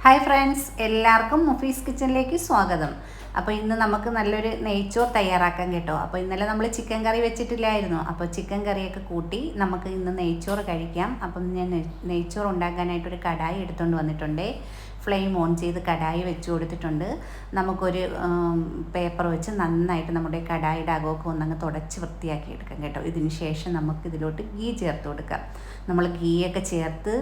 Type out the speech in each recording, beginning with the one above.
Hi friends, എല്ലാവർക്കും മുഫീസ് കിച്ചണിലേക്ക് സ്വാഗതം. അപ്പോൾ ഇന്ന് നമുക്ക് നല്ലൊരു നെയ്ച്ചോർ തയ്യാറാക്കാൻ കേട്ടോ. അപ്പോൾ ഇന്നലെ നമ്മൾ ചിക്കൻ കറി വെച്ചിട്ടില്ലായിരുന്നു. അപ്പോൾ ചിക്കൻ കറിയൊക്കെ കൂട്ടി നമുക്ക് ഇന്ന് നെയ്ച്ചോറ് കഴിക്കാം. അപ്പം ഞാൻ നെയ്ച്ചോറ് ഉണ്ടാക്കാനായിട്ടൊരു കടായി എടുത്തുകൊണ്ട് വന്നിട്ടുണ്ട്. ഫ്ലെയിം ഓൺ ചെയ്ത് കടായി വെച്ച് കൊടുത്തിട്ടുണ്ട്. നമുക്കൊരു പേപ്പർ വെച്ച് നന്നായിട്ട് നമ്മുടെ കടായിയുടെ അകമൊക്കെ ഒന്നങ്ങ് തുടച്ച് വൃത്തിയാക്കി എടുക്കാം കേട്ടോ. ഇതിന് ശേഷം നമുക്ക് ഇതിലോട്ട് ഗീ ചേർത്ത് കൊടുക്കാം. നമ്മൾ ഗീയൊക്കെ ചേർത്ത്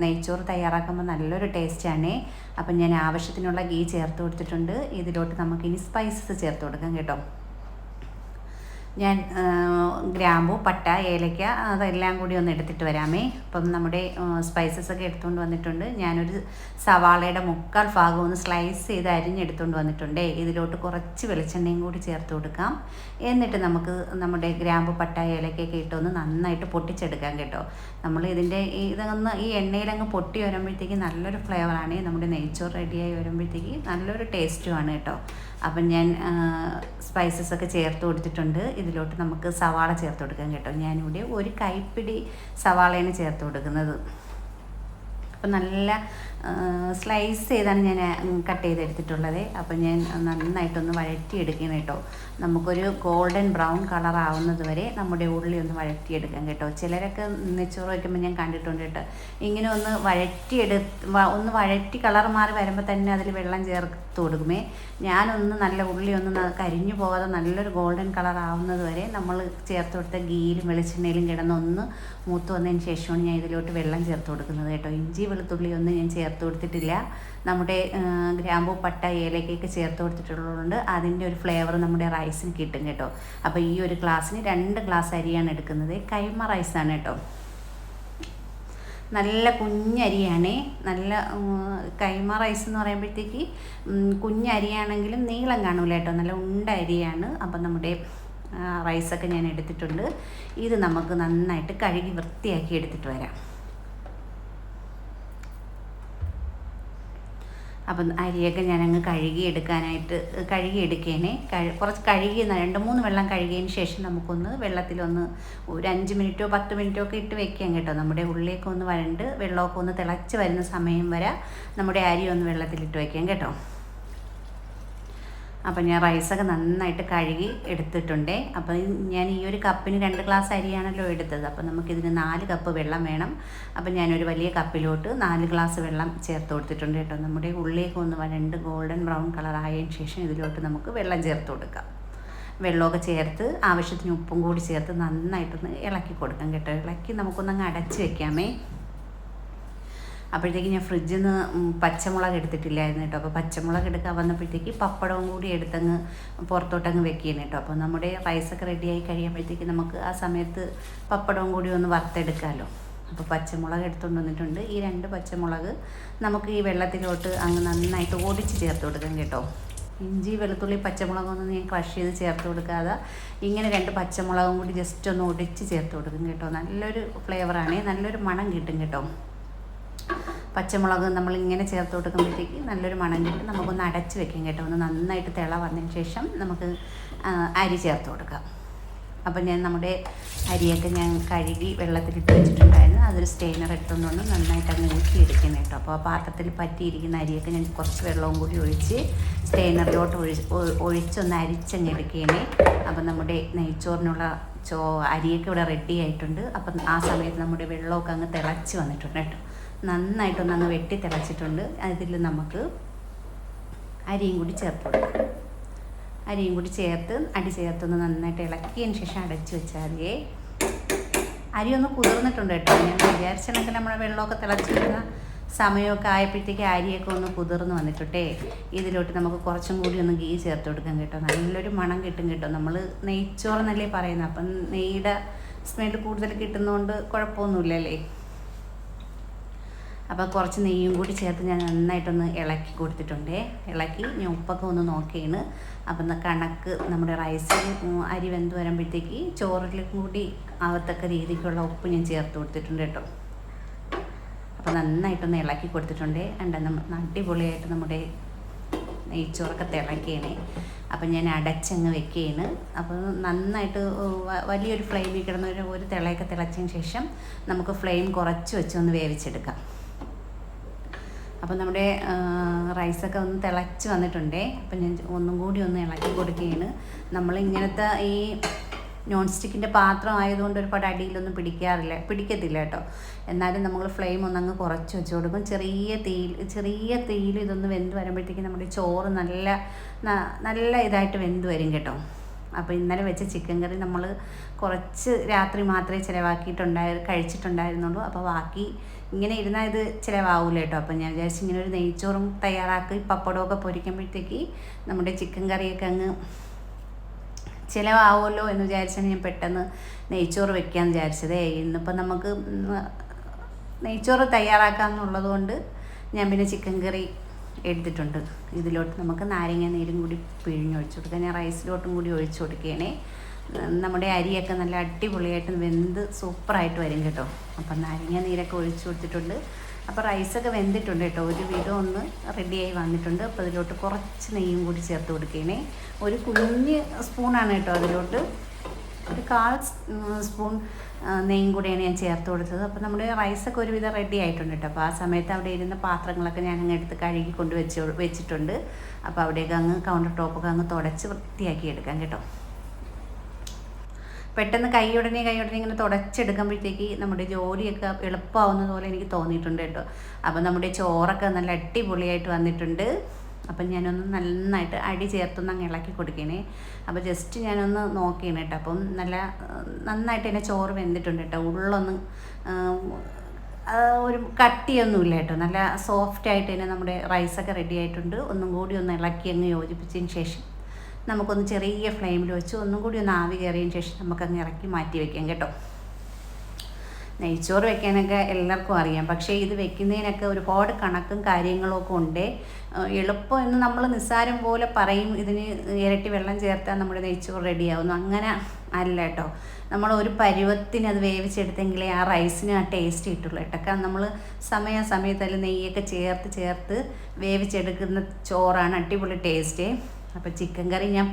നെയ്ച്ചോറ് തയ്യാറാക്കുമ്പോൾ നല്ലൊരു ടേസ്റ്റാണ്. അപ്പം ഞാൻ ആവശ്യത്തിനുള്ള ഗീ ചേർത്ത് കൊടുത്തിട്ടുണ്ട്. ഇതിലോട്ട് നമുക്കിനി സ്പൈസസ് ചേർത്ത് കൊടുക്കാം കേട്ടോ. ഞാൻ ഗ്രാമ്പു, പട്ട, ഏലക്ക അതെല്ലാം കൂടി ഒന്ന് എടുത്തിട്ട് വരാമേ. അപ്പം നമ്മുടെ സ്പൈസസൊക്കെ എടുത്തുകൊണ്ട് വന്നിട്ടുണ്ട്. ഞാനൊരു സവാളയുടെ 1/4 ഭാഗം ഒന്ന് സ്ലൈസ് ചെയ്ത് അരിഞ്ഞെടുത്തുകൊണ്ട് വന്നിട്ടുണ്ട്. ഇതിലോട്ട് കുറച്ച് വെളിച്ചെണ്ണയും കൂടി ചേർത്ത് കൊടുക്കാം. എന്നിട്ട് നമുക്ക് നമ്മുടെ ഗ്രാമ്പു, പട്ട, ഏലക്കയൊക്കെ ഇട്ടൊന്ന് നന്നായിട്ട് പൊട്ടിച്ചെടുക്കാം കേട്ടോ. നമ്മൾ ഇതൊന്ന് ഈ എണ്ണയിലങ്ങ് പൊട്ടി വരുമ്പോഴത്തേക്ക് നല്ലൊരു ഫ്ലേവറാണ്. നമ്മുടെ നെയ്ച്ചോറ് റെഡിയായി വരുമ്പോഴത്തേക്ക് നല്ലൊരു ടേസ്റ്റുമാണ് കേട്ടോ. അപ്പം ഞാൻ സ്പൈസസൊക്കെ ചേർത്ത് കൊടുത്തിട്ടുണ്ട്. ഇതിലോട്ട് നമുക്ക് സവാള ചേർത്ത് കൊടുക്കാം കേട്ടോ. ഞാനിവിടെ ഒരു കൈപ്പിടി സവാളയാണ് ചേർത്ത് കൊടുക്കുന്നത്. അപ്പം നല്ല സ്ലൈസ് ചെയ്താണ് ഞാൻ കട്ട് ചെയ്തെടുത്തിട്ടുള്ളത്. അപ്പം ഞാൻ നന്നായിട്ടൊന്ന് വഴറ്റിയെടുക്കണം കേട്ടോ. നമുക്കൊരു ഗോൾഡൻ ബ്രൗൺ കളർ ആവുന്നത് വരെ നമ്മുടെ ഉള്ളി ഒന്ന് വഴറ്റിയെടുക്കാം കേട്ടോ. ചിലരൊക്കെ നെയ്ച്ചോറ് വയ്ക്കുമ്പോൾ ഞാൻ കണ്ടിട്ടുണ്ട് കേട്ടോ, ഇങ്ങനെ ഒന്ന് വഴറ്റി കളർ മാറി വരുമ്പോൾ തന്നെ അതിൽ വെള്ളം ചേർത്ത് കൊടുക്കുമേ. ഞാനൊന്ന് നല്ല ഉള്ളി ഒന്ന് കരിഞ്ഞു പോകാതെ നല്ലൊരു ഗോൾഡൻ കളർ ആവുന്നത് വരെ നമ്മൾ ചേർത്ത് കൊടുത്ത ഗീയിലും വെളിച്ചെണ്ണയിലും കിടന്നൊന്ന് മൂത്ത് വന്നതിന് ശേഷമാണ് ഞാൻ ഇതിലോട്ട് വെള്ളം ചേർത്ത് കൊടുക്കുന്നത് കേട്ടോ. ഇഞ്ചി വെളുത്തുള്ളി ഒന്നും ഞാൻ ചേർത്ത് കൊടുത്തിട്ടില്ല. നമ്മുടെ ഗ്രാമ്പൂ, പട്ട, ഏലക്കയൊക്കെ ചേർത്ത് കൊടുത്തിട്ടുള്ളതുകൊണ്ട് അതിൻ്റെ ഒരു ഫ്ലേവർ നമ്മുടെ റൈസിന് കിട്ടും കേട്ടോ. അപ്പോൾ ഈ ഒരു ഗ്ലാസ്സിന് 2 ഗ്ലാസ് അരിയാണ് എടുക്കുന്നത്. കൈമ റൈസാണ് കേട്ടോ. നല്ല കുഞ്ഞരിയാണ്. നല്ല കൈമ റൈസ് എന്ന് പറയുമ്പോഴത്തേക്ക് കുഞ്ഞരിയാണെങ്കിലും നീളം കാണൂല കേട്ടോ. നല്ല ഉണ്ട അരിയാണ്. അപ്പം നമ്മുടെ റൈസൊക്കെ ഞാൻ എടുത്തിട്ടുണ്ട്. ഇത് നമുക്ക് നന്നായിട്ട് കഴുകി വൃത്തിയാക്കി എടുത്തിട്ട് വരാം. അപ്പം അരിയൊക്കെ ഞാനങ്ങ് കഴുകിയെടുക്കേനെ. കുറച്ച് 2-3 വെള്ളം കഴുകിയതിന് ശേഷം നമുക്കൊന്ന് വെള്ളത്തിലൊന്ന് ഒരു 5 മിനിറ്റോ 10 മിനിറ്റോ ഒക്കെ ഇട്ട് വെക്കാം കേട്ടോ. നമ്മുടെ ഉള്ളിലേക്ക് ഒന്ന് വരണ്ട് വെള്ളമൊക്കെ ഒന്ന് തിളച്ച് വരുന്ന സമയം വരെ നമ്മുടെ അരി ഒന്ന് വെള്ളത്തിലിട്ട് വയ്ക്കാം കേട്ടോ. അപ്പം ഞാൻ റൈസൊക്കെ നന്നായിട്ട് കഴുകി എടുത്തിട്ടുണ്ട്. അപ്പം ഞാൻ ഈ ഒരു കപ്പിന് 2 ഗ്ലാസ് അരിയാണല്ലോ എടുത്തത്. അപ്പം നമുക്കിതിന് 4 കപ്പ് വെള്ളം വേണം. അപ്പം ഞാനൊരു വലിയ കപ്പിലോട്ട് 4 ഗ്ലാസ് വെള്ളം ചേർത്ത് കൊടുത്തിട്ടുണ്ട് കേട്ടോ. നമ്മുടെ ഉള്ളിലേക്ക് ഒന്ന് വരണ്ട് ഗോൾഡൻ ബ്രൗൺ കളർ ആയതിന് ശേഷം ഇതിലോട്ട് നമുക്ക് വെള്ളം ചേർത്ത് കൊടുക്കാം. വെള്ളമൊക്കെ ചേർത്ത് ആവശ്യത്തിന് ഉപ്പും കൂടി ചേർത്ത് നന്നായിട്ടൊന്ന് ഇളക്കി കൊടുക്കാം കേട്ടോ. ഇളക്കി നമുക്കൊന്നങ്ങ് അടച്ച് വെക്കാമേ. അപ്പോഴത്തേക്ക് ഞാൻ ഫ്രിഡ്ജിൽ നിന്ന് പച്ചമുളക് എടുത്തിട്ടില്ലായിരുന്നു കേട്ടോ. അപ്പോൾ പച്ചമുളക് എടുക്കാൻ വന്നപ്പോഴത്തേക്ക് പപ്പടവും കൂടി എടുത്തങ്ങ് പുറത്തോട്ടങ്ങ് വെക്കുകയാണ് കേട്ടോ. അപ്പോൾ നമ്മുടെ റൈസൊക്കെ റെഡിയായി കഴിയുമ്പോഴത്തേക്ക് നമുക്ക് ആ സമയത്ത് പപ്പടവും കൂടി ഒന്ന് വറുത്തെടുക്കാമല്ലോ. അപ്പോൾ പച്ചമുളക് എടുത്തുകൊണ്ട് വന്നിട്ടുണ്ട്. ഈ 2 പച്ചമുളക് നമുക്ക് ഈ വെള്ളത്തിലോട്ട് അങ്ങ് നന്നായിട്ട് ഓടിച്ച് ചേർത്ത് കൊടുക്കാം കേട്ടോ. ഇഞ്ചി വെളുത്തുള്ളി പച്ചമുളകൊന്നും ഞാൻ ക്രഷ് ചെയ്ത് ചേർത്ത് കൊടുക്കാതെ ഇങ്ങനെ 2 പച്ചമുളകും കൂടി ജസ്റ്റ് ഒന്ന് ഒടിച്ച് ചേർത്ത് കൊടുക്കും കേട്ടോ. നല്ലൊരു ഫ്ലേവറാണ്, നല്ലൊരു മണം കിട്ടും കേട്ടോ. പച്ചമുളക് നമ്മളിങ്ങനെ ചേർത്ത് കൊടുക്കുമ്പോഴത്തേക്ക് നല്ലൊരു മണം കിട്ടും. നമുക്കൊന്ന് അടച്ച് വെക്കാം കേട്ടോ. ഒന്ന് നന്നായിട്ട് തിള വന്നതിന് ശേഷം നമുക്ക് അരി ചേർത്ത് കൊടുക്കാം. അപ്പം ഞാൻ നമ്മുടെ അരിയൊക്കെ ഞാൻ കഴുകി വെള്ളത്തിലിട്ട് വെച്ചിട്ടുണ്ടായിരുന്നു. അതൊരു സ്റ്റെയിനർ എടുത്തുകൊണ്ട് നന്നായിട്ട് അങ്ങ് ഊറ്റിയെടുക്കണം കേട്ടോ. അപ്പോൾ ആ പാത്രത്തിൽ പറ്റിയിരിക്കുന്ന അരിയൊക്കെ ഞാൻ കുറച്ച് വെള്ളവും കൂടി ഒഴിച്ച് സ്റ്റെയിനറിലോട്ട് ഒഴിച്ചൊന്ന് അരിച്ചങ്ങ് എടുക്കുകയാണ്. അപ്പം നമ്മുടെ നെയ്ച്ചോറിനുള്ള അരിയൊക്കെ ഇവിടെ റെഡി ആയിട്ടുണ്ട്. അപ്പം ആ സമയത്ത് നമ്മുടെ വെള്ളമൊക്കെ അങ്ങ് തിളച്ച് വന്നിട്ടുണ്ട് കേട്ടോ. നന്നായിട്ടൊന്നങ്ങ് വെട്ടി തിളച്ചിട്ടുണ്ട്. അതിൽ നമുക്ക് അരിയും കൂടി ചേർത്ത് കൊടുക്കാം. അരിയും കൂടി അടി ചേർത്തൊന്ന് നന്നായിട്ട് ഇളക്കിയതിന് ശേഷം അടച്ച് വെച്ചാൽ മതിയേ. അരി ഒന്ന് കുതിർന്നിട്ടുണ്ട് കേട്ടോ. ഞാൻ വിചാരിച്ചെങ്കിൽ നമ്മുടെ വെള്ളമൊക്കെ തിളച്ചിരുന്ന സമയമൊക്കെ ആയപ്പോഴത്തേക്ക് അരിയൊക്കെ ഒന്ന് കുതിർന്ന് വന്നിട്ടുണ്ടേ. ഇതിലോട്ട് നമുക്ക് കുറച്ചും കൂടി ഒന്ന് ഗീ ചേർത്ത് കൊടുക്കാം കേട്ടോ. നല്ലൊരു മണം കിട്ടും കേട്ടോ. നമ്മൾ നെയ്ച്ചോറെന്നല്ലേ പറയുന്നത്. അപ്പം നെയ്യുടെ സ്മെല്ല് കൂടുതൽ കിട്ടുന്നതുകൊണ്ട് കുഴപ്പമൊന്നുമില്ലല്ലേ. അപ്പോൾ കുറച്ച് നെയ്യും കൂടി ചേർത്ത് ഞാൻ നന്നായിട്ടൊന്ന് ഇളക്കി കൊടുത്തിട്ടുണ്ട്. ഇളക്കി ഞാൻ ഉപ്പൊക്കെ ഒന്ന് നോക്കിയാണ്. അപ്പം കണക്ക് നമ്മുടെ റൈസ് അരി വെന്ത് വരുമ്പോഴത്തേക്ക് ചോറിലും കൂടി ആവത്തക്ക രീതിക്കുള്ള ഉപ്പ് ഞാൻ ചേർത്ത് കൊടുത്തിട്ടുണ്ട് കേട്ടോ. അപ്പോൾ നന്നായിട്ടൊന്ന് ഇളക്കി കൊടുത്തിട്ടുണ്ട്. അടിപൊളിയായിട്ട് നമ്മുടെ നെയ്ച്ചോറൊക്കെ തിളക്കുകയാണ്. അപ്പം ഞാൻ അടച്ചങ്ങ് വെക്കുകയാണ്. അപ്പോൾ നന്നായിട്ട് വലിയൊരു ഫ്ലെയിമിൽ കിടന്ന ഒരു തിളയൊക്കെ തിളച്ചതിന് ശേഷം നമുക്ക് ഫ്ലെയിം കുറച്ച് വെച്ചൊന്ന് വേവിച്ചെടുക്കാം. അപ്പോൾ നമ്മുടെ റൈസൊക്കെ ഒന്ന് തിളച്ച് വന്നിട്ടുണ്ടേ. അപ്പം ഞാൻ ഒന്നും കൂടി ഒന്ന് ഇളക്കി കൊടുക്കുകയാണ്. നമ്മളിങ്ങനത്തെ ഈ നോൺ സ്റ്റിക്കിൻ്റെ പാത്രം ആയതുകൊണ്ട് ഒരുപാട് അടിയിലൊന്നും പിടിക്കത്തില്ല കേട്ടോ. എന്നാലും നമ്മൾ ഫ്ലെയിം ഒന്നങ്ങ് കുറച്ച് വെച്ച് കൊടുക്കും. ചെറിയ തീയിൽ ഇതൊന്ന് വെന്ത് വരുമ്പോഴത്തേക്കും നമ്മുടെ ചോറ് നല്ല ഇതായിട്ട് വെന്ത് വരും കേട്ടോ. അപ്പോൾ ഇന്നലെ വെച്ച ചിക്കൻ കറി നമ്മൾ കുറച്ച് രാത്രി മാത്രമേ കഴിച്ചിട്ടുണ്ടായിരുന്നുള്ളൂ. അപ്പോൾ ബാക്കി ഇങ്ങനെ ഇരുന്നാൽ ഇത് ചിലവാകില്ല കേട്ടോ. അപ്പോൾ ഞാൻ വിചാരിച്ചു ഇങ്ങനെ ഒരു നെയ്ച്ചോറും തയ്യാറാക്കി പപ്പടമൊക്കെ പൊരിക്കുമ്പോഴത്തേക്ക് നമ്മുടെ ചിക്കൻ കറിയൊക്കെ അങ്ങ് ചിലവാകുമല്ലോ എന്ന് വിചാരിച്ചാണ് ഞാൻ പെട്ടെന്ന് നെയ്ച്ചോറ് വെക്കാമെന്ന് വിചാരിച്ചത്. ഇന്നിപ്പോൾ നമുക്ക് നെയ്ച്ചോറ് തയ്യാറാക്കാമെന്നുള്ളത് കൊണ്ട് ഞാൻ പിന്നെ ചിക്കൻ കറി എടുത്തിട്ടുണ്ട്. ഇതിലോട്ട് നമുക്ക് നാരങ്ങ നീരും കൂടി പിഴിഞ്ഞൊഴിച്ചു കൊടുക്കാം. ഞാൻ റൈസിലോട്ടും കൂടി ഒഴിച്ചു കൊടുക്കുകയാണേ. നമ്മുടെ അരിയൊക്കെ നല്ല അടിപൊളിയായിട്ട് വെന്ത് സൂപ്പറായിട്ട് വരും കേട്ടോ. അപ്പം നാരങ്ങ നീരൊക്കെ ഒഴിച്ചു കൊടുത്തിട്ടുണ്ട്. അപ്പോൾ റൈസൊക്കെ വെന്തിട്ടുണ്ട് കേട്ടോ. ഒരു വിധം ഒന്ന് റെഡിയായി വന്നിട്ടുണ്ട്. അപ്പോൾ അതിലോട്ട് കുറച്ച് നെയ്യും കൂടി ചേർത്ത് കൊടുക്കുകയാണേ. ഒരു കുഞ്ഞ് സ്പൂണാണ് കേട്ടോ. അതിലോട്ട് ഒരു 1/4 സ്പൂൺ നെയ്യും കൂടിയാണ് ഞാൻ ചേർത്ത് കൊടുത്തത്. അപ്പോൾ നമ്മുടെ റൈസൊക്കെ ഒരുവിധം റെഡി ആയിട്ടുണ്ട് കേട്ടോ. അപ്പോൾ ആ സമയത്ത് അവിടെ ഇരുന്ന പാത്രങ്ങളൊക്കെ ഞാൻ അങ്ങ് എടുത്ത് കഴുകി കൊണ്ട് വെച്ചിട്ടുണ്ട്. അപ്പോൾ അവിടെയൊക്കെ അങ്ങ് കൗണ്ടർ ടോപ്പൊക്കെ അങ്ങ് തുടച്ച് വൃത്തിയാക്കി എടുക്കാം കേട്ടോ. പെട്ടെന്ന് കൈയുടനെ ഇങ്ങനെ തുടച്ചെടുക്കുമ്പോഴത്തേക്ക് നമ്മുടെ ജോലിയൊക്കെ എളുപ്പമാവുന്നത് പോലെ എനിക്ക് തോന്നിയിട്ടുണ്ട് കേട്ടോ. അപ്പം നമ്മുടെ ചോറൊക്കെ നല്ല അടിപൊളിയായിട്ട് വന്നിട്ടുണ്ട്. അപ്പം ഞാനൊന്ന് നന്നായിട്ട് അടി ചേർത്തൊന്ന് അങ്ങ് ഇളക്കി കൊടുക്കണേ. അപ്പോൾ ജസ്റ്റ് ഞാനൊന്ന് നോക്കിയാണ് കേട്ടോ. അപ്പം നന്നായിട്ട് തന്നെ ചോറ് വെന്തിട്ടുണ്ട് കേട്ടോ. ഉള്ളൊന്നും ഒരു കട്ടിയൊന്നുമില്ല കേട്ടോ. നല്ല സോഫ്റ്റായിട്ട് തന്നെ നമ്മുടെ റൈസൊക്കെ റെഡി ആയിട്ടുണ്ട്. ഒന്നും കൂടി ഒന്ന് ഇളക്കി അങ്ങ് യോജിപ്പിച്ചതിന് ശേഷം നമുക്കൊന്ന് ചെറിയ ഫ്ലെയിമിൽ വെച്ച് ഒന്നും കൂടി ഒന്ന് ആവി കയറിയതിന് ശേഷം നമുക്കങ്ങ് ഇറക്കി മാറ്റി വയ്ക്കാം കേട്ടോ. നെയ്ച്ചോറ് വെക്കാനൊക്കെ എല്ലാവർക്കും അറിയാം. പക്ഷേ ഇത് വെക്കുന്നതിനൊക്കെ ഒരുപാട് കണക്കും കാര്യങ്ങളൊക്കെ ഉണ്ട്. എളുപ്പം എന്ന് നമ്മൾ നിസ്സാരം പോലെ പറയും, ഇതിന് ഇരട്ടി വെള്ളം ചേർത്താൽ നമ്മുടെ നെയ്ച്ചോറ് റെഡിയാവുന്നു. അങ്ങനെ അല്ല കേട്ടോ. നമ്മൾ ഒരു പരുവത്തിന് അത് വേവിച്ചെടുത്തെങ്കിലേ ആ റൈസിന് ആ ടേസ്റ്റ് കിട്ടുള്ളൂ കേട്ടോ. കാരണം നമ്മൾ സമയത്ത് അതിൽ നെയ്യൊക്കെ ചേർത്ത് വേവിച്ചെടുക്കുന്ന ചോറാണ് അടിപൊളി ടേസ്റ്റ്. അപ്പോൾ ചിക്കൻ കറി ഞാൻ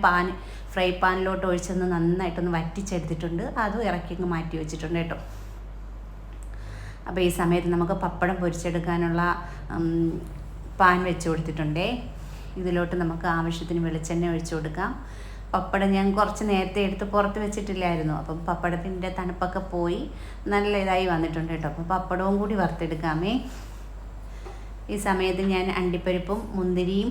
ഫ്രൈ പാനിലോട്ട് ഒഴിച്ചൊന്ന് നന്നായിട്ടൊന്ന് വറ്റിച്ചെടുത്തിട്ടുണ്ട്. അതും ഇറക്കിങ്ങ് മാറ്റി വെച്ചിട്ടുണ്ട് കേട്ടോ. അപ്പോൾ ഈ സമയത്ത് നമുക്ക് പപ്പടം പൊരിച്ചെടുക്കാനുള്ള പാൻ വെച്ച് കൊടുത്തിട്ടുണ്ടേ. ഇതിലോട്ട് നമുക്ക് ആവശ്യത്തിന് വെളിച്ചെണ്ണ ഒഴിച്ചു കൊടുക്കാം. പപ്പടം ഞാൻ കുറച്ച് നേരത്തെ എടുത്ത് പുറത്ത് വെച്ചിട്ടില്ലായിരുന്നു. അപ്പം പപ്പടത്തിൻ്റെ തണുപ്പൊക്കെ പോയി നല്ല ഇതായി വന്നിട്ടുണ്ട് കേട്ടോ. അപ്പോൾ പപ്പടവും കൂടി വറുത്തെടുക്കാമേ. ഈ സമയത്ത് ഞാൻ അണ്ടിപ്പരിപ്പും മുന്തിരിയും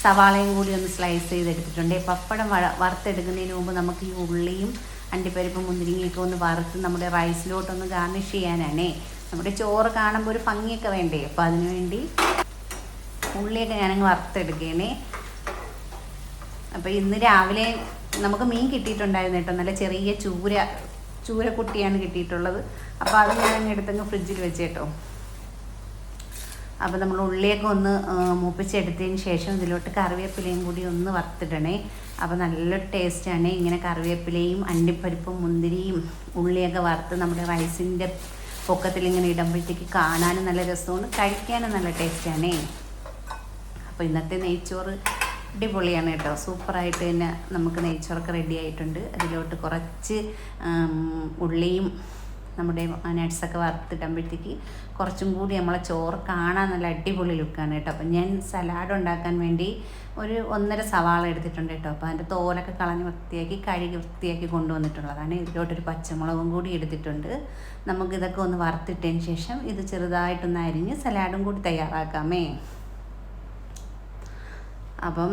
സവാളയും കൂടി ഒന്ന് സ്ലൈസ് ചെയ്തെടുത്തിട്ടുണ്ട്. പപ്പടം വറുത്തെടുക്കുന്നതിന് മുമ്പ് നമുക്ക് ഈ ഉള്ളിയും അണ്ടിപ്പരിപ്പും മുന്തിരിങ്ങയൊക്കെ ഒന്ന് വറുത്ത് നമ്മുടെ റൈസിലോട്ടൊന്ന് ഗാർണിഷ് ചെയ്യാനാണേ. നമ്മുടെ ചോറ് കാണുമ്പോൾ ഒരു ഭംഗിയൊക്കെ വേണ്ടേ. അപ്പോൾ അതിനുവേണ്ടി ഉള്ളിയൊക്കെ ഞാനങ്ങ് വറുത്തെടുക്കുകയാണേ. അപ്പോൾ ഇന്ന് രാവിലെ നമുക്ക് മീൻ കിട്ടിയിട്ടുണ്ടായിരുന്നു കേട്ടോ. നല്ല ചെറിയ ചൂരക്കുട്ടിയാണ് കിട്ടിയിട്ടുള്ളത്. അപ്പോൾ അത് ഞാനങ്ങ് എടുത്തങ്ങ് ഫ്രിഡ്ജിൽ വെച്ച് കേട്ടോ. അപ്പോൾ നമ്മൾ ഉള്ളിയൊക്കെ ഒന്ന് മൂപ്പിച്ചെടുത്തതിന് ശേഷം ഇതിലോട്ട് കറിവേപ്പിലയും കൂടി ഒന്ന് വറുത്തിടണേ. അപ്പോൾ നല്ലൊരു ടേസ്റ്റാണ്. ഇങ്ങനെ കറിവേപ്പിലയും അണ്ടിപ്പരിപ്പും മുന്തിരിയും ഉള്ളിയൊക്കെ വറുത്ത് നമ്മുടെ റൈസിൻ്റെ പൊക്കത്തിൽ ഇങ്ങനെ ഇടുമ്പോഴത്തേക്ക് കാണാനും നല്ല രസമാണ്, കഴിക്കാനും നല്ല ടേസ്റ്റാണേ. അപ്പോൾ ഇന്നത്തെ നെയ്ച്ചോറ് അടിപൊളിയാണ് കേട്ടോ. സൂപ്പറായിട്ട് തന്നെ നമുക്ക് നെയ്ച്ചോറൊക്കെ റെഡി ആയിട്ടുണ്ട്. അതിലോട്ട് കുറച്ച് ഉള്ളിയും നമ്മുടെ നട്ട്സൊക്കെ വറുത്തിടുമ്പോഴത്തേക്ക് കുറച്ചും കൂടി നമ്മളെ ചോറ് കാണാൻ നല്ല അടിപൊളി ലുക്കാണ് കേട്ടോ. അപ്പം ഞാൻ സലാഡ് ഉണ്ടാക്കാൻ വേണ്ടി ഒരു 1.5 സവാള എടുത്തിട്ടുണ്ട് കേട്ടോ. അപ്പോൾ അതിൻ്റെ തോലൊക്കെ കളഞ്ഞ് കഴുകി വൃത്തിയാക്കി കൊണ്ടുവന്നിട്ടുള്ളതാണ്. ഇതിലോട്ടൊരു പച്ചമുളകും കൂടി എടുത്തിട്ടുണ്ട്. നമുക്കിതൊക്കെ ഒന്ന് വറുത്തിട്ടതിന് ശേഷം ഇത് ചെറുതായിട്ടൊന്ന് അരിഞ്ഞ് സലാഡും കൂടി തയ്യാറാക്കാമേ. അപ്പം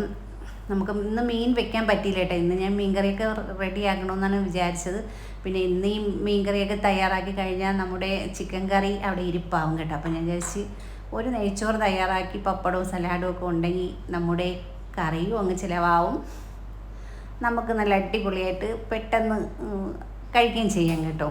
നമുക്ക് ഇന്ന് മീൻ വെക്കാൻ പറ്റിയില്ല കേട്ടോ. ഇന്ന് ഞാൻ മീൻകറിയൊക്കെ റെഡി ആക്കണമെന്നാണ് വിചാരിച്ചത്. പിന്നെ ഇന്ന് ഈ മീൻകറിയൊക്കെ തയ്യാറാക്കി കഴിഞ്ഞാൽ നമ്മുടെ ചിക്കൻ കറി അവിടെ ഇരിപ്പാവും കേട്ടോ. അപ്പോൾ ഞാൻ വിചാരിച്ച് ഒരു നെയ്ച്ചോറ് തയ്യാറാക്കി പപ്പടവും സലാഡും ഒക്കെ ഉണ്ടെങ്കിൽ നമ്മുടെ കറിയും അങ്ങ് ചിലവാവും, നമുക്ക് നല്ല അടിപൊളിയായിട്ട് പെട്ടെന്ന് കഴിക്കുകയും ചെയ്യാം കേട്ടോ.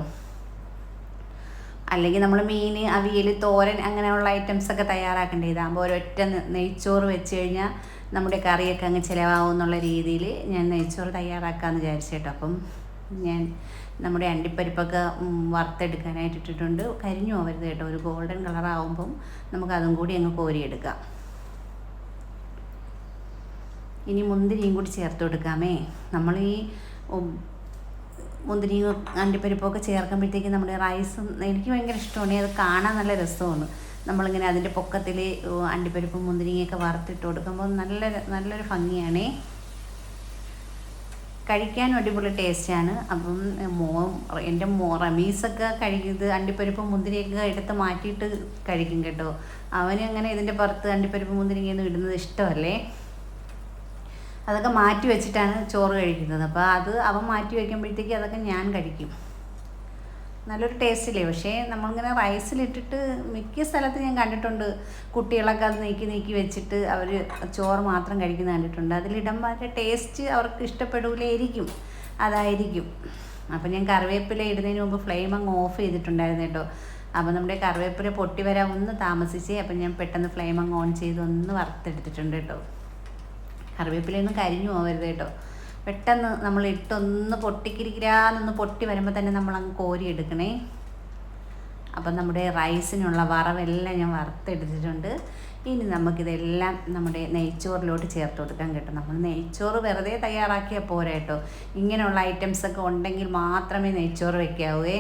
അല്ലെങ്കിൽ നമ്മൾ മീൻ, അവിയൽ, തോരൻ അങ്ങനെയുള്ള ഐറ്റംസൊക്കെ തയ്യാറാക്കേണ്ടത്. ഇതാകുമ്പോൾ ഒരൊറ്റ നെയ്ച്ചോറ് വെച്ച് കഴിഞ്ഞാൽ നമ്മുടെ കറിയൊക്കെ അങ്ങ് ചിലവാകും എന്നുള്ള രീതിയിൽ ഞാൻ നെയ്ച്ചോറ് തയ്യാറാക്കാമെന്ന് വിചാരിച്ചു കേട്ടോ. അപ്പം ഞാൻ നമ്മുടെ അണ്ടിപ്പരിപ്പൊക്കെ വറുത്തെടുക്കാനായിട്ട് ഇട്ടിട്ടുണ്ട്. കരിഞ്ഞു പോകരുത് കേട്ടോ. ഒരു ഗോൾഡൻ കളറാകുമ്പം നമുക്കതും കൂടി അങ്ങ് കോരിയെടുക്കാം. ഇനി മുന്തിരിയും കൂടി ചേർത്ത് കൊടുക്കാമേ. നമ്മൾ ഈ മുന്തിരിയും അണ്ടിപ്പരിപ്പൊക്കെ ചേർക്കുമ്പോഴത്തേക്ക് നമ്മുടെ റൈസും എനിക്ക് ഭയങ്കര ഇഷ്ടമാണ്. അത് കാണാൻ നല്ല രസമാണ്. നമ്മളിങ്ങനെ അതിൻ്റെ പൊക്കത്തിൽ അണ്ടിപ്പരിപ്പും മുന്തിരിങ്ങയൊക്കെ വറുത്തിട്ട് കൊടുക്കുമ്പോൾ നല്ലൊരു ഭംഗിയാണേ. കഴിക്കാനും അടിപൊളി ടേസ്റ്റാണ്. അപ്പം എൻ്റെ റമീസൊക്കെ കഴിക്കുന്നത് അണ്ടിപ്പരിപ്പും മുന്തിരിയൊക്കെ എടുത്ത് മാറ്റിയിട്ട് കഴിക്കും കേട്ടോ. അവന് അങ്ങനെ ഇതിൻ്റെ പുറത്ത് അണ്ടിപ്പരിപ്പ് മുന്തിരിങ്ങയൊന്നും ഇടുന്നത് ഇഷ്ടമല്ലേ. അതൊക്കെ മാറ്റി വെച്ചിട്ടാണ് ചോറ് കഴിക്കുന്നത്. അപ്പോൾ അവൻ മാറ്റി വയ്ക്കുമ്പോഴത്തേക്ക് അതൊക്കെ ഞാൻ കഴിക്കും. നല്ലൊരു ടേസ്റ്റില്ലേ. പക്ഷേ നമ്മളിങ്ങനെ റൈസിലിട്ടിട്ട് മിക്ക സ്ഥലത്ത് ഞാൻ കണ്ടിട്ടുണ്ട്, കുട്ടികളൊക്കെ അത് നീക്കി വെച്ചിട്ട് അവർ ചോറ് മാത്രം കഴിക്കുന്നത് കണ്ടിട്ടുണ്ട്. അതിലിടുമ്പോൾ ടേസ്റ്റ് അവർക്ക് ഇഷ്ടപ്പെടില്ലായിരിക്കും, അതായിരിക്കും. അപ്പം ഞാൻ കറിവേപ്പില ഇടുന്നതിന് മുമ്പ് ഫ്ലെയിം അങ്ങ് ഓഫ് ചെയ്തിട്ടുണ്ടായിരുന്നു കേട്ടോ. അപ്പോൾ നമ്മുടെ കറിവേപ്പില പൊട്ടി വരാൻ ഒന്ന് താമസിച്ചേ. അപ്പം ഞാൻ പെട്ടെന്ന് ഫ്ലെയിം അങ്ങ് ഓൺ ചെയ്ത് ഒന്ന് വറുത്തെടുത്തിട്ടുണ്ട് കേട്ടോ. കറിവേപ്പിലയൊന്നും കരിഞ്ഞു പോകരുത് കേട്ടോ. പെട്ടെന്ന് നമ്മൾ ഇട്ടൊന്ന് പൊട്ടിക്കിരിക്കാനൊന്ന് പൊട്ടി വരുമ്പോൾ തന്നെ നമ്മളങ്ങ് കോരി എടുക്കണേ. അപ്പം നമ്മുടെ റൈസിനുള്ള വറവെല്ലാം ഞാൻ വറുത്തെടുത്തിട്ടുണ്ട്. ഇനി നമുക്കിതെല്ലാം നമ്മുടെ നെയ്ച്ചോറിലോട്ട് ചേർത്ത് കൊടുക്കാൻ കേട്ടോ. നമ്മൾ നെയ്ച്ചോറ് വെറുതെ തയ്യാറാക്കിയാൽ പോരാ കേട്ടോ. ഇങ്ങനെയുള്ള ഐറ്റംസൊക്കെ ഉണ്ടെങ്കിൽ മാത്രമേ നെയ്ച്ചോറ് വയ്ക്കാവേ.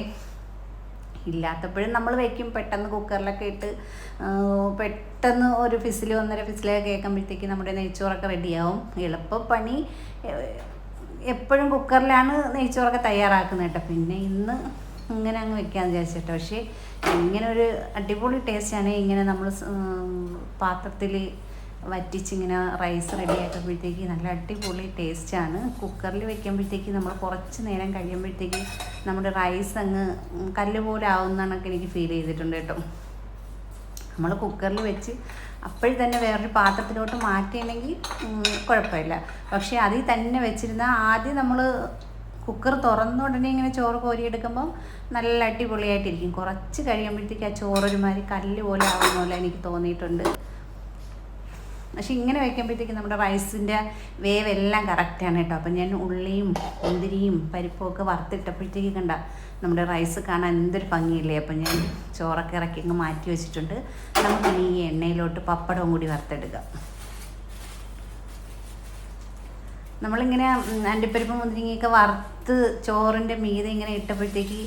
ഇല്ലാത്തപ്പോഴും നമ്മൾ വയ്ക്കും. പെട്ടെന്ന് കുക്കറിലൊക്കെ ഇട്ട് പെട്ടെന്ന് ഒരു ഫിസിൽ 1.5 ഫിസിലൊക്കെ കേൾക്കുമ്പോഴത്തേക്ക് നമ്മുടെ നെയ്ച്ചോറൊക്കെ റെഡിയാവും. എളുപ്പപ്പണി എപ്പോഴും കുക്കറിലാണ് നെയ്ച്ചോറൊക്കെ തയ്യാറാക്കുന്നത് കേട്ടോ. പിന്നെ ഇന്ന് ഇങ്ങനെ അങ്ങ് വെക്കാമെന്ന് വിചാരിച്ചിട്ടോ. പക്ഷേ ഇങ്ങനെ ഒരു അടിപൊളി ടേസ്റ്റാണ്. ഇങ്ങനെ നമ്മൾ പാത്രത്തിൽ വറ്റിച്ചിങ്ങനെ റൈസ് റെഡിയാക്കുമ്പോഴത്തേക്ക് നല്ല അടിപൊളി ടേസ്റ്റാണ്. കുക്കറിൽ വെക്കുമ്പോഴത്തേക്ക് നമ്മൾ കുറച്ച് നേരം കഴിയുമ്പോഴത്തേക്ക് നമ്മുടെ റൈസ് അങ്ങ് കല്ല് പോലെ ആവുമെന്നാണൊക്കെ എനിക്ക് ഫീൽ ചെയ്തിട്ടുണ്ട് കേട്ടോ. നമ്മൾ കുക്കറിൽ വെച്ച് അപ്പോഴും തന്നെ വേറൊരു പാത്രത്തിലോട്ട് മാറ്റിയില്ലെങ്കിൽ കുഴപ്പമില്ല. പക്ഷേ അതിൽ തന്നെ വെച്ചിരുന്ന ആദ്യം നമ്മൾ കുക്കർ തുറന്ന ഉടനെ ഇങ്ങനെ ചോറ് കോരിയെടുക്കുമ്പോൾ നല്ല അടിപൊളിയായിട്ടിരിക്കും. കുറച്ച് കഴിയുമ്പോഴത്തേക്ക് ആ ചോറൊരുമാതിരി കല്ല് പോലെ ആവുന്ന പോലെ എനിക്ക് തോന്നിയിട്ടുണ്ട്. പക്ഷെ ഇങ്ങനെ വയ്ക്കുമ്പോഴത്തേക്ക് നമ്മുടെ റൈസിൻ്റെ വേവെല്ലാം കറക്റ്റാണ് കേട്ടോ. അപ്പം ഞാൻ ഉള്ളിയും മുന്തിരിയും പരിപ്പും ഒക്കെ വറുത്തിട്ടപ്പോഴത്തേക്ക് കണ്ട നമ്മുടെ റൈസ് കാണാൻ എന്തൊരു ഭംഗിയില്ലേ. അപ്പം ഞാൻ ചോറൊക്കെ ഇറക്കി അങ്ങ് മാറ്റി വെച്ചിട്ടുണ്ട്. നമുക്കിനി ഈ എണ്ണയിലോട്ട് പപ്പടവും കൂടി വറുത്തെടുക്കാം. നമ്മളിങ്ങനെ അണ്ടിപ്പരിപ്പ് മുന്തിരിങ്ങയൊക്കെ വറുത്ത് ചോറിൻ്റെ മീതെ ഇങ്ങനെ ഇട്ടപ്പോഴത്തേക്ക്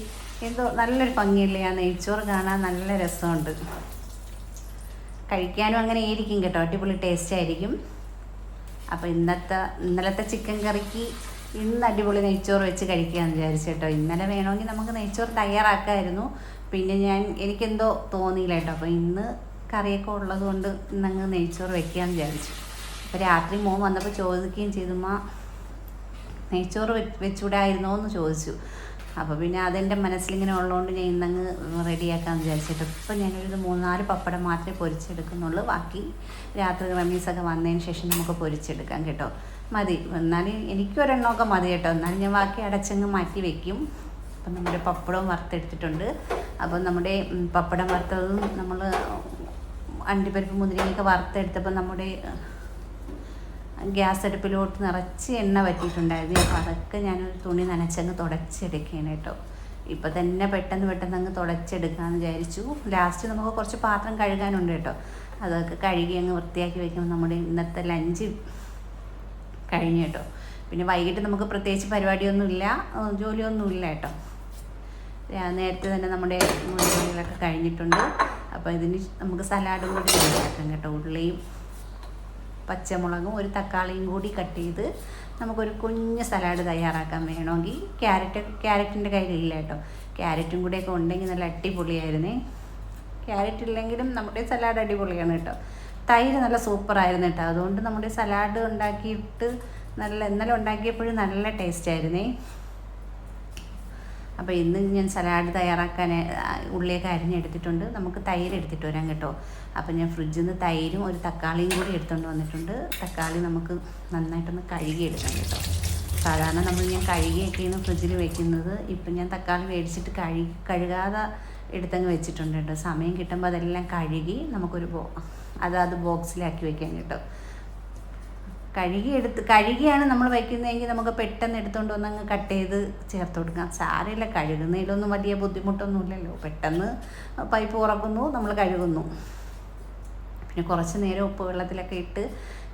എന്തോ നല്ലൊരു ഭംഗിയില്ലേ. ആ നെയ്ച്ചോറ് കാണാൻ നല്ല രസമുണ്ട്. കഴിക്കാനും അങ്ങനെ ആയിരിക്കും കേട്ടോ. അടിപൊളി ടേസ്റ്റ് ആയിരിക്കും. അപ്പോൾ ഇന്നലത്തെ ചിക്കൻ കറിക്ക് ഇന്ന് അടിപൊളി നെയ്ച്ചോറ് വെച്ച് കഴിക്കാമെന്ന് വിചാരിച്ചു കേട്ടോ. ഇന്നലെ വേണമെങ്കിൽ നമുക്ക് നെയ്ച്ചോറ് തയ്യാറാക്കാമായിരുന്നു. പിന്നെ എനിക്കെന്തോ തോന്നിയില്ല കേട്ടോ. അപ്പോൾ ഇന്ന് കറിയൊക്കെ ഉള്ളത് കൊണ്ട് ഇന്നങ്ങ് നെയ്ച്ചോറ് വെക്കാമെന്ന് വിചാരിച്ചു. അപ്പോൾ രാത്രി മോൻ വന്നപ്പോൾ ചോദിക്കുകയും ചെയ്തു, നെയ്ച്ചോറ് വെച്ചുകൂടായിരുന്നോ എന്ന് ചോദിച്ചു. അപ്പോൾ പിന്നെ അതെൻ്റെ മനസ്സിലിങ്ങനെ ഉള്ളതുകൊണ്ട് ഞാൻ ഇന്നങ്ങ് റെഡിയാക്കാമെന്ന് വിചാരിച്ചിട്ട് ഇപ്പം ഞാനൊരു 3-4 പപ്പടം മാത്രമേ പൊരിച്ചെടുക്കുന്നുള്ളൂ. ബാക്കി രാത്രി റമീസൊക്കെ വന്നതിന് ശേഷം നമുക്ക് പൊരിച്ചെടുക്കാം കേട്ടോ. മതി, എന്നാലും എനിക്കൊരെണ്ണമൊക്കെ മതി കേട്ടോ. എന്നാലും ഞാൻ ബാക്കി അടച്ചങ്ങ് മാറ്റി വയ്ക്കും. അപ്പം നമ്മുടെ പപ്പടവും വറുത്തെടുത്തിട്ടുണ്ട്. അപ്പം നമ്മുടെ പപ്പടം വറുത്തതും നമ്മൾ അണ്ടിപ്പരിപ്പ് മുന്തിരിങ്ങയൊക്കെ വറുത്തെടുത്തപ്പോൾ നമ്മുടെ ഗ്യാസ് അടുപ്പിലോട്ട് നിറച്ച് എണ്ണ പറ്റിയിട്ടുണ്ടായിരുന്നു. അപ്പോൾ അതൊക്കെ ഞാനൊരു തുണി നനച്ചങ്ങ് തുടച്ചെടുക്കുകയാണ് കേട്ടോ. ഇപ്പം തന്നെ പെട്ടെന്ന് അങ്ങ് തുടച്ചെടുക്കാമെന്ന് വിചാരിച്ചു. ലാസ്റ്റ് നമുക്ക് കുറച്ച് പാത്രം കഴുകാനുണ്ട് കേട്ടോ. അതൊക്കെ കഴുകി അങ്ങ് വൃത്തിയാക്കി വയ്ക്കുമ്പോൾ നമ്മുടെ ഇന്നത്തെ ലഞ്ച് കഴിഞ്ഞു കേട്ടോ. പിന്നെ വൈകിട്ട് നമുക്ക് പ്രത്യേകിച്ച് പരിപാടിയൊന്നുമില്ല, ജോലിയൊന്നുമില്ല കേട്ടോ. നേരത്തെ തന്നെ നമ്മുടെ ജോലികളൊക്കെ കഴിഞ്ഞിട്ടുണ്ട്. അപ്പോൾ ഇതിന് നമുക്ക് സലാഡും കൂടി ഉണ്ടാക്കാം കേട്ടോ. ഉള്ളിയും പച്ചമുളകും ഒരു തക്കാളിയും കൂടി കട്ട് ചെയ്ത് നമുക്കൊരു കുഞ്ഞ് സലാഡ് തയ്യാറാക്കാൻ വേണമെങ്കിൽ ക്യാരറ്റിൻ്റെ കയ്യിലില്ല കേട്ടോ. ക്യാരറ്റും കൂടെയൊക്കെ ഉണ്ടെങ്കിൽ നല്ല അടിപൊളിയായിരുന്നേ. ക്യാരറ്റ് ഇല്ലെങ്കിലും നമ്മുടെ സലാഡ് അടിപൊളിയാണ് കേട്ടോ. തൈര് നല്ല സൂപ്പറായിരുന്നു കേട്ടോ. അതുകൊണ്ട് നമ്മുടെ സലാഡ് ഉണ്ടാക്കിയിട്ട് ഇന്നലെ ഉണ്ടാക്കിയപ്പോഴും നല്ല ടേസ്റ്റായിരുന്നേ. അപ്പോൾ ഇന്ന് ഞാൻ സലാഡ് തയ്യാറാക്കാൻ ഉള്ളിയൊക്കെ അരിഞ്ഞെടുത്തിട്ടുണ്ട്. നമുക്ക് തൈര് എടുത്തിട്ട് വരാം കേട്ടോ. അപ്പോൾ ഞാൻ ഫ്രിഡ്ജിൽ നിന്ന് തൈരും ഒരു തക്കാളിയും കൂടി എടുത്തുകൊണ്ട് വന്നിട്ടുണ്ട്. തക്കാളി നമുക്ക് നന്നായിട്ടൊന്ന് കഴുകിയെടുക്കാം കേട്ടോ. സാധാരണ ഞാൻ കഴുകിയൊക്കെയാണ് ഫ്രിഡ്ജിൽ വെക്കുന്നത്. ഇപ്പം ഞാൻ തക്കാളി മേടിച്ചിട്ട് കഴുകാതെ എടുത്തങ്ങ് വെച്ചിട്ടുണ്ട് കേട്ടോ. സമയം കിട്ടുമ്പോൾ അതെല്ലാം കഴുകി നമുക്കൊരു അത് ബോക്സിലാക്കി വെക്കാം കേട്ടോ. കഴുകിയാണ് നമ്മൾ വയ്ക്കുന്നതെങ്കിൽ നമുക്ക് പെട്ടെന്ന് എടുത്തുകൊണ്ട് വന്നങ്ങ് കട്ട് ചെയ്ത് ചേർത്ത് കൊടുക്കാം. സാരമില്ല, കഴുകുന്നതിലൊന്നും വലിയ ബുദ്ധിമുട്ടൊന്നുമില്ലല്ലോ. പെട്ടെന്ന് പൈപ്പ് തുറക്കുന്നു, നമ്മൾ കഴുകുന്നു. പിന്നെ കുറച്ച് നേരം ഉപ്പ് വെള്ളത്തിലൊക്കെ ഇട്ട്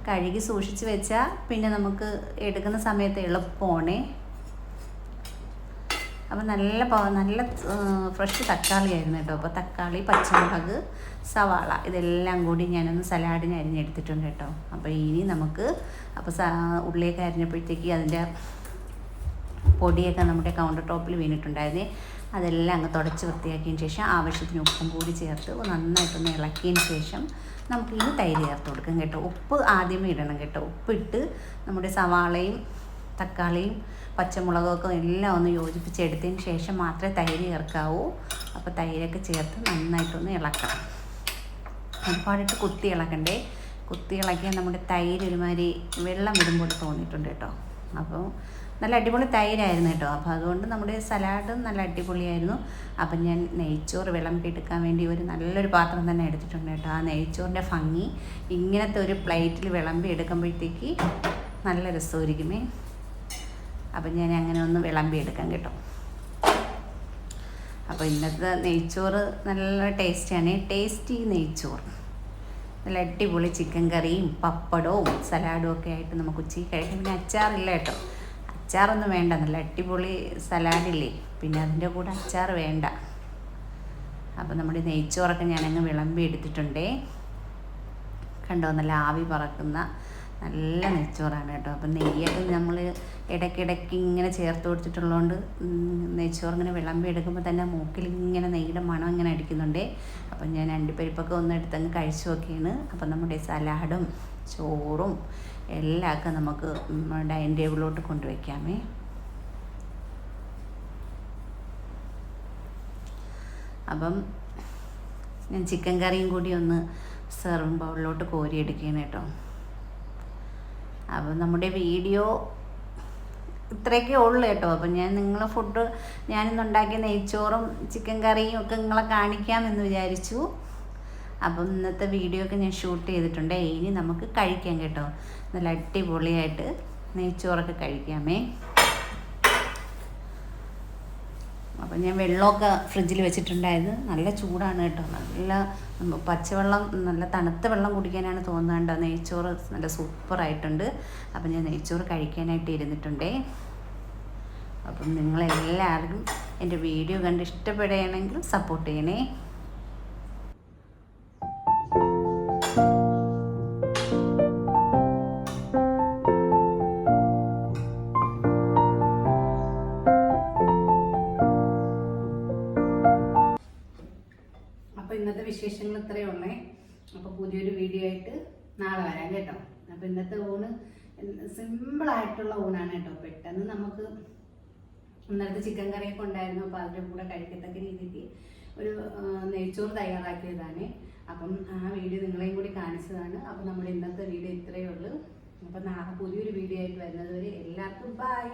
കഴുകി സൂക്ഷിച്ച് വെച്ചാൽ പിന്നെ നമുക്ക് എടുക്കുന്ന സമയത്ത് എളുപ്പമാണേ. അപ്പോൾ നല്ല ഫ്രഷ് തക്കാളി ആയിരുന്നു കേട്ടോ. അപ്പോൾ തക്കാളി, പച്ചമുളക്, സവാള ഇതെല്ലാം കൂടി ഞാനൊന്ന് സലാഡിന് അരിഞ്ഞെടുത്തിട്ടുണ്ട് കേട്ടോ. അപ്പോൾ ഇനി നമുക്ക് ഉള്ളിയൊക്കെ അരിഞ്ഞപ്പോഴത്തേക്ക് അതിൻ്റെ പൊടിയൊക്കെ നമ്മുടെ കൗണ്ടർ ടോപ്പിൽ വീണിട്ടുണ്ടായിരുന്നേ. അതെല്ലാം അങ്ങ് തുടച്ച് വൃത്തിയാക്കിയതിന് ശേഷം ആവശ്യത്തിന് ഉപ്പും കൂടി ചേർത്ത് നന്നായിട്ടൊന്ന് ഇളക്കിയതിന് ശേഷം നമുക്ക് ഇനി തൈര് ചേർത്ത് കൊടുക്കാം കേട്ടോ. ഉപ്പ് ആദ്യമേ ഇടണം കേട്ടോ. ഉപ്പിട്ട് നമ്മുടെ സവാളയും തക്കാളിയും പച്ചമുളകൊക്കെ എല്ലാം ഒന്ന് യോജിപ്പിച്ചെടുത്തതിന് ശേഷം മാത്രമേ തൈര് ചേർക്കാവൂ. അപ്പോൾ തൈരൊക്കെ ചേർത്ത് നന്നായിട്ടൊന്ന് ഇളക്കണം. ഒരുപാടിട്ട് കുത്തി ഇളക്കണ്ടേ. കുത്തി ഇളക്കിയാൽ നമ്മുടെ തൈര് ഒരുമാതിരി വെള്ളം വിടുമ്പോൾ തോന്നിയിട്ടുണ്ട് കേട്ടോ. അപ്പോൾ നല്ല അടിപൊളി തൈരായിരുന്നു കേട്ടോ. അപ്പോൾ അതുകൊണ്ട് നമ്മുടെ സലാഡും നല്ല അടിപൊളിയായിരുന്നു. അപ്പം ഞാൻ നെയ്ച്ചോറ് വിളമ്പിയെടുക്കാൻ വേണ്ടി നല്ലൊരു പാത്രം തന്നെ എടുത്തിട്ടുണ്ട് കേട്ടോ. ആ നെയ്ച്ചോറിൻ്റെ ഭംഗി ഇങ്ങനത്തെ ഒരു പ്ലേറ്റിൽ വിളമ്പി എടുക്കുമ്പോഴത്തേക്ക് നല്ല രസമായിരിക്കുമേ. അപ്പം ഞാൻ അങ്ങനെ ഒന്ന് വിളമ്പിയെടുക്കാം കേട്ടോ. അപ്പോൾ ഇന്നത്തെ നെയ്ച്ചോറ് നല്ല ടേസ്റ്റിയാണ്. ടേസ്റ്റി നെയ്ച്ചോറ്, നല്ല അടിപൊളി ചിക്കൻ കറിയും പപ്പടവും സലാഡും ഒക്കെ ആയിട്ട് നമുക്ക് ഉച്ചയ്ക്ക് കഴിക്കാം. പിന്നെ അച്ചാറില്ല കേട്ടോ. അച്ചാറൊന്നും വേണ്ട, നല്ല അടിപൊളി സലാഡില്ലേ, പിന്നെ അതിൻ്റെ കൂടെ അച്ചാർ വേണ്ട. അപ്പോൾ നമ്മുടെ നെയ്ച്ചോറൊക്കെ ഞാനങ്ങ് വിളമ്പി എടുത്തിട്ടുണ്ടേ. കണ്ടോ, നല്ല ആവി പറക്കുന്ന നല്ല നെയ്ച്ചോറാണ് കേട്ടോ. അപ്പം നെയ്യൊക്കെ നമ്മൾ ഇടയ്ക്കിടയ്ക്ക് ഇങ്ങനെ ചേർത്ത് കൊടുത്തിട്ടുള്ളതുകൊണ്ട് നെയ്ച്ചോറിങ്ങനെ വിളമ്പി എടുക്കുമ്പോൾ തന്നെ മൂക്കിൽ ഇങ്ങനെ നെയ്യുടെ മണം ഇങ്ങനെ അടിക്കുന്നുണ്ടേ. അപ്പം ഞാൻ അണ്ടിപ്പരിപ്പൊക്കെ ഒന്ന് എടുത്തങ്ങ് കഴിച്ചു നോക്കിയാണ്. അപ്പം നമ്മുടെ സലാഡും ചോറും എല്ലാമൊക്കെ നമുക്ക് ഡൈനിങ് ടേബിളിലോട്ട് കൊണ്ടുവയ്ക്കാമേ. അപ്പം ഞാൻ ചിക്കൻ കറിയും കൂടി ഒന്ന് സെർവിങ് ബൗളിലോട്ട് കോരിയെടുക്കുകയാണ് കേട്ടോ. അപ്പം നമ്മുടെ വീഡിയോ ഇത്രയൊക്കെ ഉള്ളു കേട്ടോ. അപ്പം ഞാനിന്നുണ്ടാക്കിയ നെയ്ച്ചോറും ചിക്കൻ കറിയും ഒക്കെ നിങ്ങളെ കാണിക്കാമെന്ന് വിചാരിച്ചു. അപ്പം ഇന്നത്തെ വീഡിയോ ഒക്കെ ഞാൻ ഷൂട്ട് ചെയ്തിട്ടുണ്ട്. ഇനി നമുക്ക് കഴിക്കാം കേട്ടോ. നല്ല അടിപൊളിയായിട്ട് നെയ്ച്ചോറൊക്കെ കഴിക്കാമേ. അപ്പം ഞാൻ വെള്ളമൊക്കെ ഫ്രിഡ്ജിൽ വെച്ചിട്ടുണ്ടായത്. നല്ല ചൂടാണ് കേട്ടോ. നല്ല പച്ചവെള്ളം, നല്ല തണുത്ത വെള്ളം കുടിക്കാനാണ് തോന്നുന്നുണ്ടോ. നെയ്ച്ചോറ് നല്ല സൂപ്പറായിട്ടുണ്ട്. അപ്പം ഞാൻ നെയ്ച്ചോറ് കഴിക്കാനായിട്ട് ഇരുന്നിട്ടുണ്ടേ. അപ്പം നിങ്ങളെല്ലാവരും എൻ്റെ വീഡിയോ കണ്ട് ഇഷ്ടപ്പെടുകയാണെങ്കിൽ സപ്പോർട്ട് ചെയ്യണേ. അപ്പോൾ ഇന്നത്തെ വിശേഷങ്ങൾ ഇത്രയേ ഉള്ളേ. അപ്പോൾ പുതിയൊരു വീഡിയോ ആയിട്ട് നാളെ വരാം കേട്ടോ. അപ്പോൾ ഇന്നത്തെ ഊണ് സിമ്പിളായിട്ടുള്ള ഊണാണ് കേട്ടോ. പെട്ടെന്ന് നമുക്ക് ഇന്നലത്തെ ചിക്കൻ കറിയൊക്കെ ഉണ്ടായിരുന്നു. അപ്പോൾ അതിൻ്റെ കൂടെ കഴിക്കത്തക്ക രീതിക്ക് ഒരു നെയ്ച്ചോറ് തയ്യാറാക്കിയതാണ്. അപ്പം ആ വീഡിയോ നിങ്ങളെയും കൂടി കാണിച്ചതാണ്. അപ്പോൾ നമ്മുടെ ഇന്നത്തെ വീഡിയോ ഇത്രയേ ഉള്ളൂ. അപ്പം നാളെ പുതിയൊരു വീഡിയോ ആയിട്ട് വരുന്നത് വരെ എല്ലാവർക്കും ബൈ.